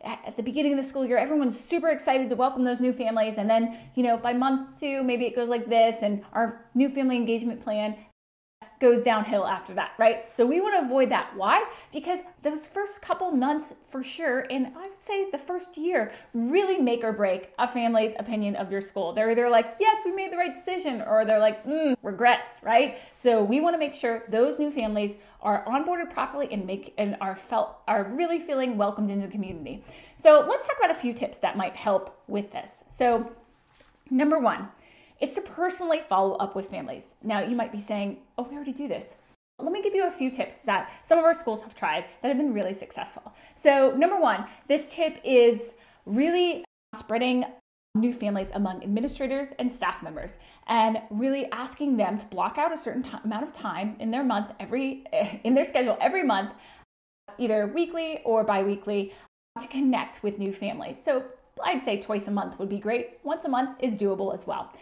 at the beginning of the school year, everyone's super excited to welcome those new families. And then, by month 2, maybe it goes like this, and our new family engagement plan goes downhill after that, right? So we want to avoid that. Why? Because those first couple months for sure, and I would say the first year, really make or break a family's opinion of your school. They're either like, yes, we made the right decision, or they're like, regrets, right? So we want to make sure those new families are onboarded properly and are really feeling welcomed into the community. So let's talk about a few tips that might help with this. So number 1, it's to personally follow up with families. Now, you might be saying, oh, we already do this. Let me give you a few tips that some of our schools have tried that have been really successful. So number 1, this tip is really spreading new families among administrators and staff members, and really asking them to block out a certain amount of time in their schedule every month, either weekly or bi-weekly, to connect with new families. So I'd say twice a month would be great. Once a month is doable as well.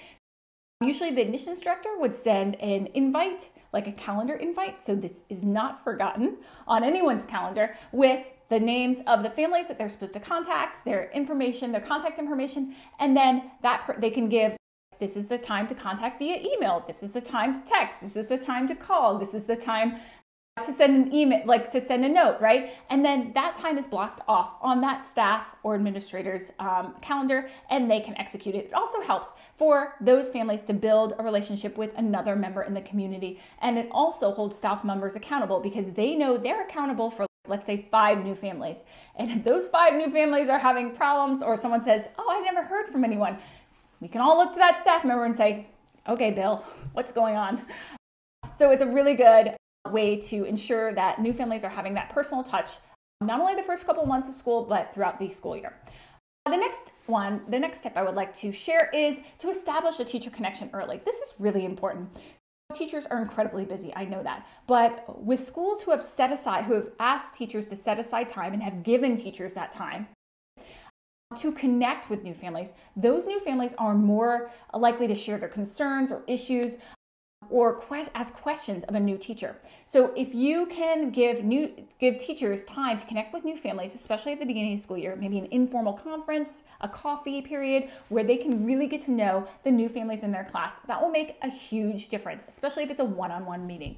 Usually the admissions director would send an invite, like a calendar invite, so this is not forgotten on anyone's calendar, with the names of the families that they're supposed to contact, their information, their contact information, and then they can give, this is the time to contact via email, this is the time to text, this is the time to call, this is the time to send an email, like to send a note, right? And then that time is blocked off on that staff or administrator's calendar, and they can execute it. It also helps for those families to build a relationship with another member in the community. And it also holds staff members accountable, because they know they're accountable for, let's say, 5 new families. And if those 5 new families are having problems, or someone says, oh, I never heard from anyone, we can all look to that staff member and say, okay, Bill, what's going on? So it's a really good way to ensure that new families are having that personal touch, not only the first couple months of school, but throughout the school year. The next tip I would like to share is to establish a teacher connection early. This is really important. Teachers are incredibly busy, I know that. But with schools who have asked teachers to set aside time and have given teachers that time to connect with new families, those new families are more likely to share their concerns or issues, or ask questions of a new teacher. So if you can give teachers time to connect with new families, especially at the beginning of the school year, maybe an informal conference, a coffee period, where they can really get to know the new families in their class, that will make a huge difference, especially if it's a one-on-one meeting.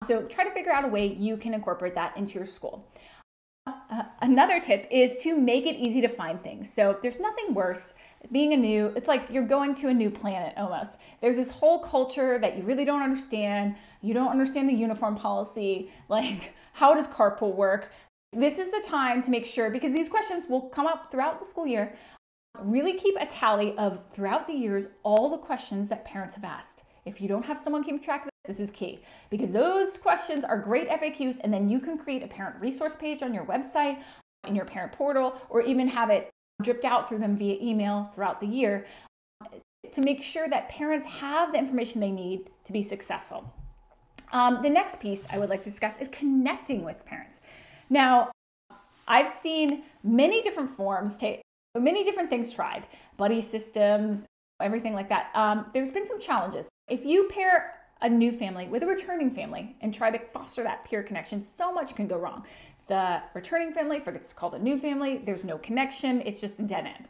So try to figure out a way you can incorporate that into your school. Another tip is to make it easy to find things. So there's nothing worse it's like you're going to a new planet almost. There's this whole culture that you really don't understand. You don't understand the uniform policy. Like, how does carpool work? This is the time to make sure, because these questions will come up throughout the school year, really keep a tally of, throughout the years, all the questions that parents have asked. If you don't have someone keep track of this is key, because those questions are great FAQs, and then you can create a parent resource page on your website, in your parent portal, or even have it dripped out through them via email throughout the year, to make sure that parents have the information they need to be successful. The next piece I would like to discuss is connecting with parents. Now, I've seen many different many different things tried, buddy systems, everything like that. There's been some challenges. If you pair a new family with a returning family and try to foster that peer connection, so much can go wrong. The returning family forgets to call the new family. There's no connection. It's just a dead end.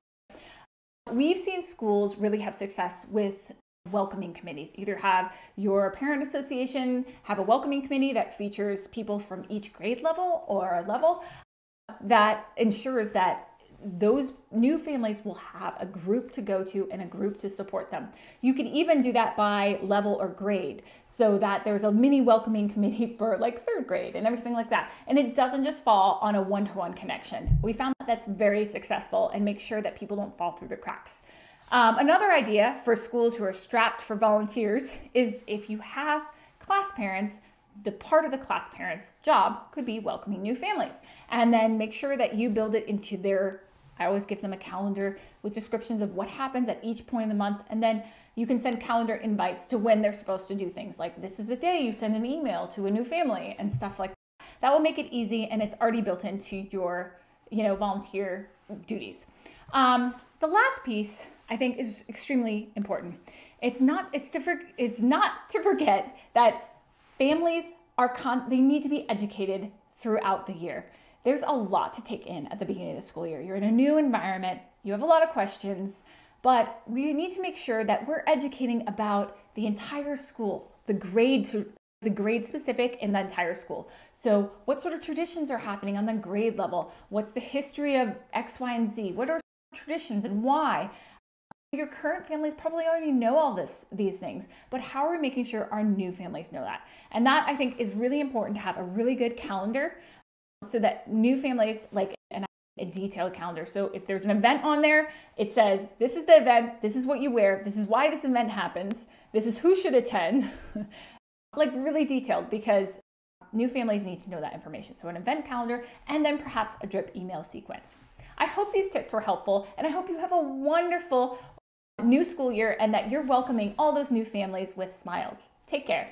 We've seen schools really have success with welcoming committees. Either have your parent association have a welcoming committee that features people from each grade level or level, that ensures that those new families will have a group to go to and a group to support them. You can even do that by level or grade, so that there's a mini welcoming committee for like 3rd grade and everything like that. And it doesn't just fall on a one-to-one connection. We found that that's very successful, and make sure that people don't fall through the cracks. Another idea for schools who are strapped for volunteers is, if you have class parents, the part of the class parents' job could be welcoming new families, and then make sure that you build it into I always give them a calendar with descriptions of what happens at each point in the month, and then you can send calendar invites to when they're supposed to do things, like this is a day you send an email to a new family and stuff like that. That will make it easy, and it's already built into your volunteer duties. The last piece I think is extremely important. It's not to forget that families they need to be educated throughout the year. there's a lot to take in at the beginning of the school year. You're in a new environment, you have a lot of questions, but we need to make sure that we're educating about the entire school, the grade specific in the entire school. So what sort of traditions are happening on the grade level? What's the history of X, Y, and Z? What are traditions and why? Your current families probably already know all these things, but how are we making sure our new families know that? And that, I think, is really important, to have a really good calendar so that new families a detailed calendar. So if there's an event on there, it says, this is the event, this is what you wear, this is why this event happens, this is who should attend, like really detailed, because new families need to know that information. So an event calendar, and then perhaps a drip email sequence. I hope these tips were helpful, and I hope you have a wonderful new school year and that you're welcoming all those new families with smiles. Take care.